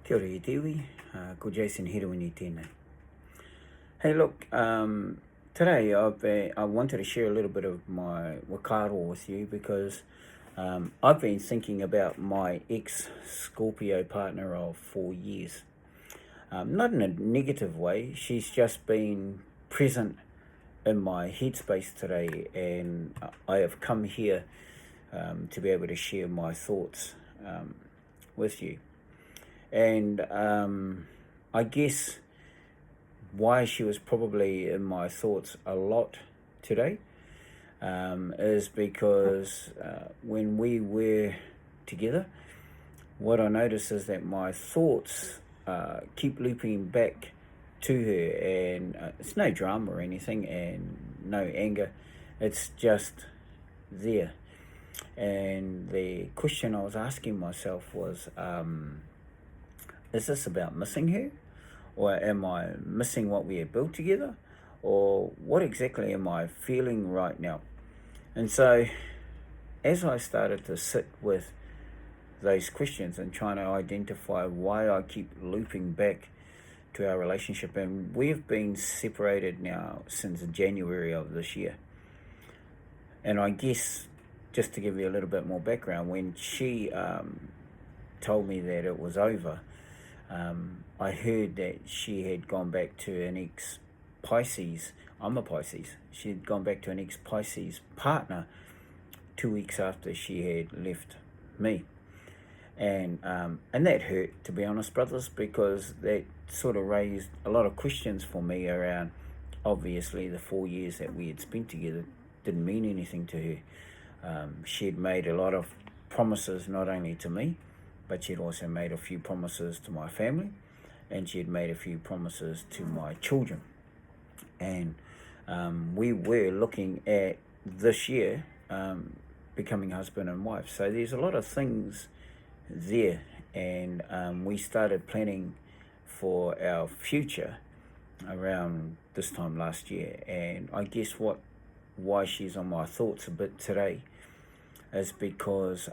Kia ora i te iwi, ko Jayson Herewini tēnei. Hey look, today I wanted to share a little bit of my kōrero with you because I've been thinking about my ex-scorpio partner of 4 years. Not in a negative way, she's just been present in my headspace today, and I have come here to be able to share my thoughts with you. And I guess why she was probably in my thoughts a lot today is because when we were together, what I noticed is that my thoughts keep looping back to her, and it's no drama or anything and no anger, it's just there. And the question I was asking myself was, is this about missing her? Or am I missing what we had built together? Or what exactly am I feeling right now? And so as I started to sit with those questions and trying to identify why I keep looping back to our relationship, and we've been separated now since January of this year. And I guess, just to give you a little bit more background, when she told me that it was over, I heard that she had gone back to an ex-Pisces. I'm a Pisces. She had gone back to an ex-Pisces partner 2 weeks after she had left me. And that hurt, to be honest, brothers, because that sort of raised a lot of questions for me around, obviously, the 4 years that we had spent together didn't mean anything to her. She had made a lot of promises, not only to me, but she had also made a few promises to my family, and she had made a few promises to my children. And we were looking at this year becoming husband and wife. So there's a lot of things there, and we started planning for our future around this time last year. And I guess why she's on my thoughts a bit today is because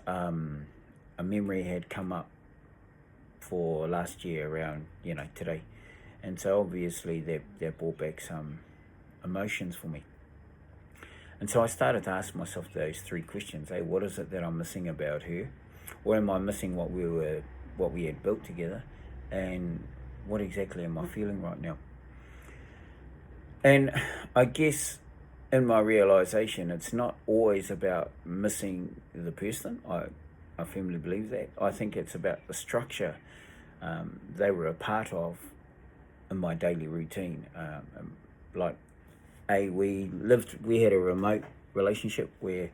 a memory had come up for last year around, today. And so obviously that brought back some emotions for me. And so I started to ask myself those three questions. Hey, what is it that I'm missing about her? Or am I missing what we had built together? And what exactly am I feeling right now? And I guess in my realization, it's not always about missing the person. I firmly believe that. I think it's about the structure they were a part of in my daily routine. We had a remote relationship where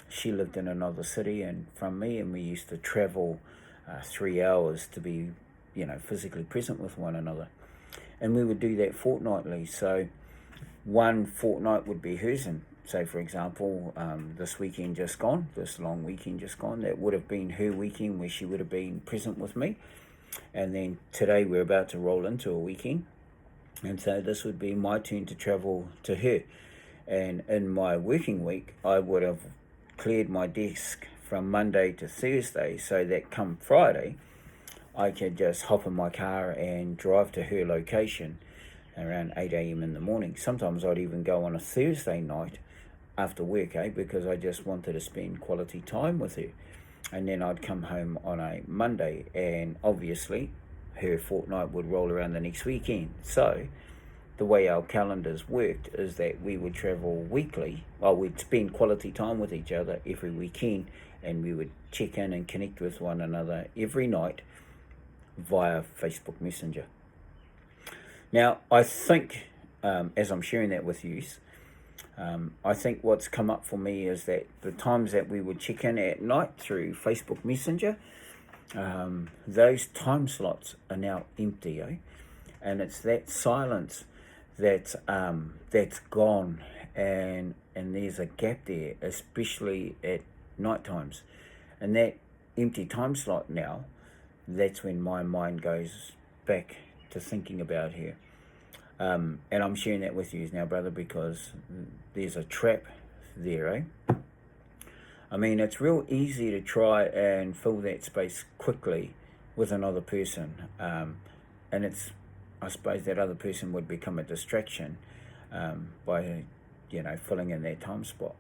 she lived in another city and from me, and we used to travel 3 hours to be, physically present with one another. And we would do that fortnightly. So one fortnight would be hers, and say, for example, this weekend just gone, this long weekend just gone, that would have been her weekend where she would have been present with me. And then today we're about to roll into a weekend. And so this would be my turn to travel to her. And in my working week, I would have cleared my desk from Monday to Thursday so that come Friday, I could just hop in my car and drive to her location around 8 a.m. in the morning. Sometimes I'd even go on a Thursday night after work, because I just wanted to spend quality time with her. And then I'd come home on a Monday, and obviously her fortnight would roll around the next weekend. So the way our calendars worked is that we would travel weekly. Well, we'd spend quality time with each other every weekend, and we would check in and connect with one another every night via Facebook Messenger. Now, I think, as I'm sharing that with you, I think what's come up for me is that the times that we would check in at night through Facebook Messenger, those time slots are now empty, and it's that silence that's gone, and there's a gap there, especially at night times. And that empty time slot now, that's when my mind goes back to thinking about her. And I'm sharing that with you now, brother, because there's a trap there, I mean, it's real easy to try and fill that space quickly with another person, and it's, I suppose that other person would become a distraction by, filling in that time spot.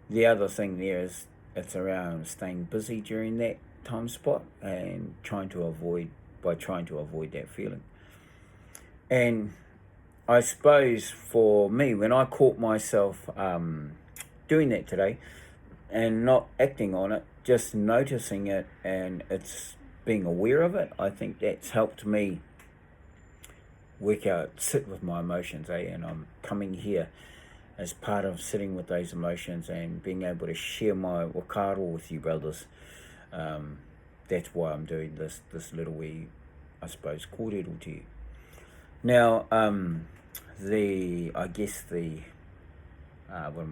The other thing there is it's around staying busy during that time spot and trying to avoid that feeling. And I suppose for me, when I caught myself doing that today and not acting on it, just noticing it and it's being aware of it, I think that's helped me sit with my emotions, and I'm coming here as part of sitting with those emotions and being able to share my kōrero with you, brothers. That's why I'm doing this little wee, I suppose, kōrero to you. Now, what am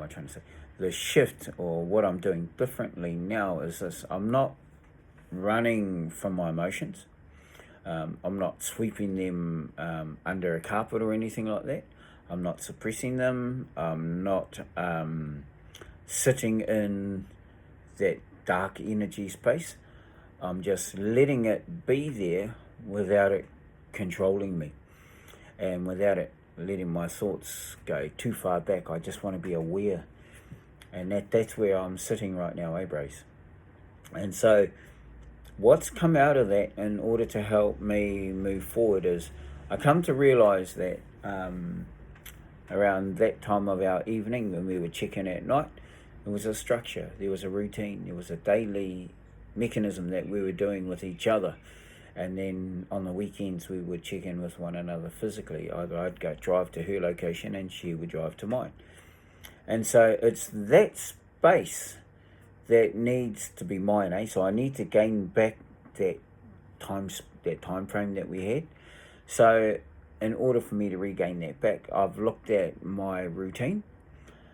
I trying to say? The shift, or what I'm doing differently now, is this: I'm not running from my emotions. I'm not sweeping them under a carpet or anything like that. I'm not suppressing them. I'm not sitting in that dark energy space. I'm just letting it be there without it controlling me and without it letting my thoughts go too far back. I just want to be aware. And that's where I'm sitting right now, bros? And so what's come out of that in order to help me move forward is I come to realize that around that time of our evening when we were checking at night, there was a structure, there was a routine, there was a daily mechanism that we were doing with each other. And then on the weekends we would check in with one another physically. Either I'd go drive to her location and she would drive to mine. And so it's that space that needs to be mine, So I need to gain back that time frame that we had. So in order for me to regain that back, I've looked at my routine.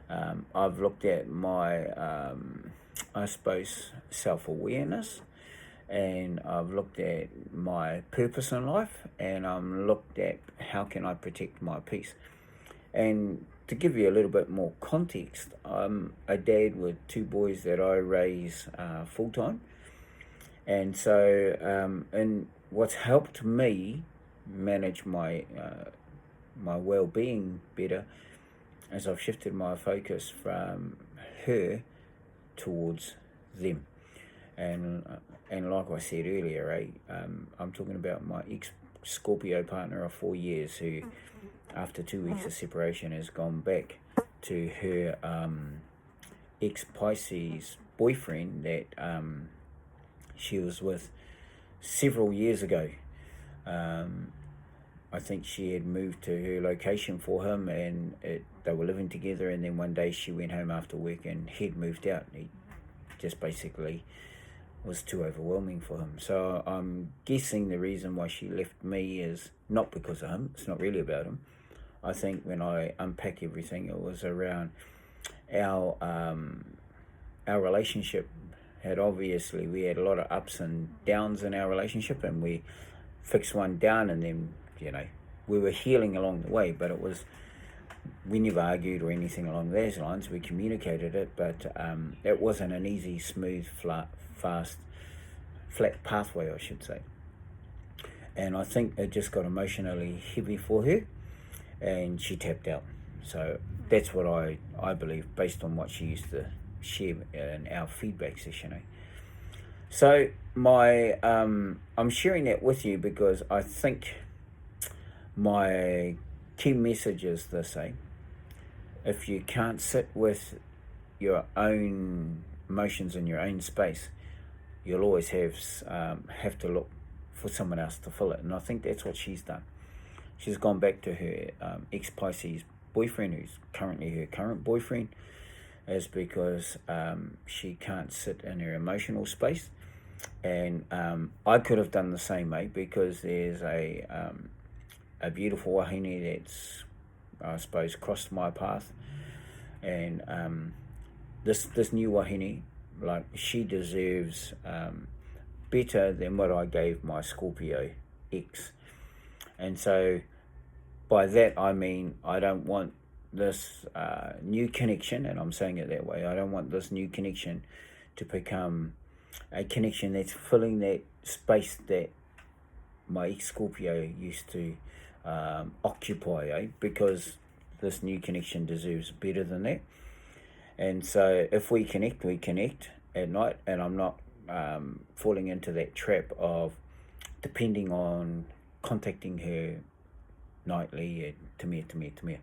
I've looked at my, I suppose, self-awareness. And I've looked at my purpose in life. And I've looked at how can I protect my peace. And to give you a little bit more context, I'm a dad with 2 boys that I raise full-time. And so, and what's helped me manage my my well-being better as I've shifted my focus from her towards them. And like I said earlier, I'm talking about my ex-scorpio partner of 4 years who, after 2 weeks of separation, has gone back to her ex-Pisces boyfriend that she was with several years ago. I think she had moved to her location for him, and they were living together, and then one day she went home after work and he'd moved out. He just basically was too overwhelming for him. So I'm guessing the reason why she left me is not because of him. It's not really about him. I think when I unpack everything, it was around our relationship. We had a lot of ups and downs in our relationship, and we fixed one down, and then we were healing along the way. But we never argued or anything along those lines. We communicated it, but it wasn't an easy, smooth, fast, flat pathway, I should say. And I think it just got emotionally heavy for her, and she tapped out. So that's what I believe, based on what she used to share in our feedback session. So I'm sharing that with you because I think my key message is this: if you can't sit with your own emotions in your own space, you'll always have to look for someone else to fill it. And I think that's what she's done. She's gone back to her ex-Pisces boyfriend, who's currently her current boyfriend, is because she can't sit in her emotional space. And I could have done the same, because there's a beautiful wahine that's, I suppose, crossed my path. And this new wahine, she deserves better than what I gave my Scorpio ex. And so by that I mean I don't want this new connection, and I'm saying it that way, I don't want this new connection to become a connection that's filling that space that my ex-scorpio used to occupy, because this new connection deserves better than that. And so if we connect at night, and I'm not falling into that trap of depending on contacting her nightly and tamia.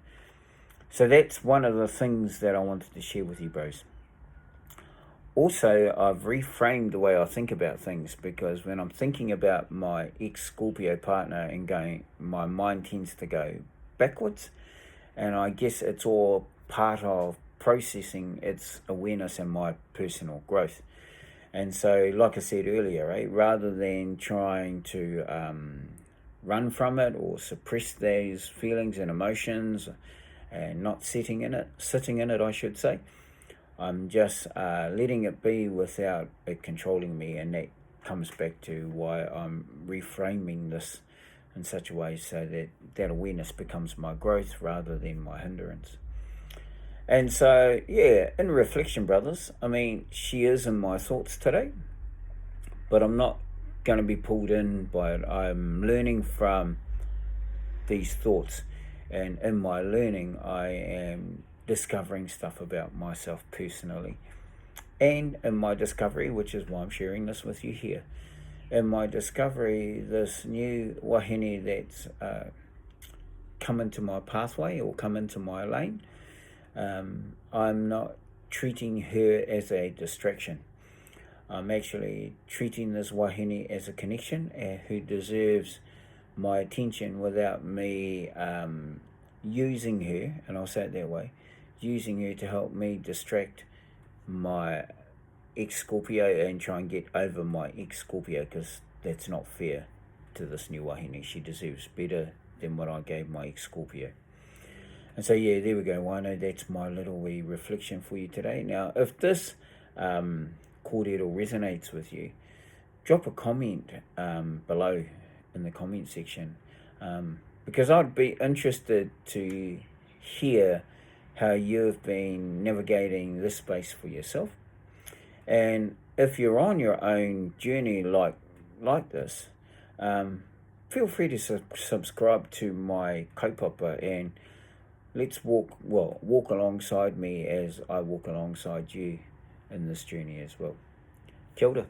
So that's one of the things that I wanted to share with you, bros. Also, I've reframed the way I think about things, because when I'm thinking about my ex-Scorpio partner and going, my mind tends to go backwards, and I guess it's all part of processing its awareness and my personal growth. And so, like I said earlier, right, rather than trying to run from it or suppress those feelings and emotions and not sitting in it, I should say, I'm just letting it be without it controlling me. And that comes back to why I'm reframing this in such a way so that that awareness becomes my growth rather than my hindrance. And so, yeah, in reflection, brothers, I mean, she is in my thoughts today, but I'm not going to be pulled in by it. I'm learning from these thoughts, and in my learning, I am discovering stuff about myself personally. And in my discovery, which is why I'm sharing this with you here, in my discovery, this new wahine that's come into my pathway or come into my lane, I'm not treating her as a distraction. I'm actually treating this wahine as a connection who deserves my attention without me using her, and I'll say it that way, using her to help me distract my ex-Scorpio and try and get over my ex-Scorpio, because that's not fair to this new wahine. She deserves better than what I gave my ex-Scorpio. And so, yeah, there we go, Wino. That's my little wee reflection for you today. Now, if this kōrero resonates with you, drop a comment below in the comment section, because I'd be interested to hear how you've been navigating this space for yourself. And if you're on your own journey like this, feel free to subscribe to my kaupapa, and let's walk alongside me as I walk alongside you in this journey as well. Kia ora.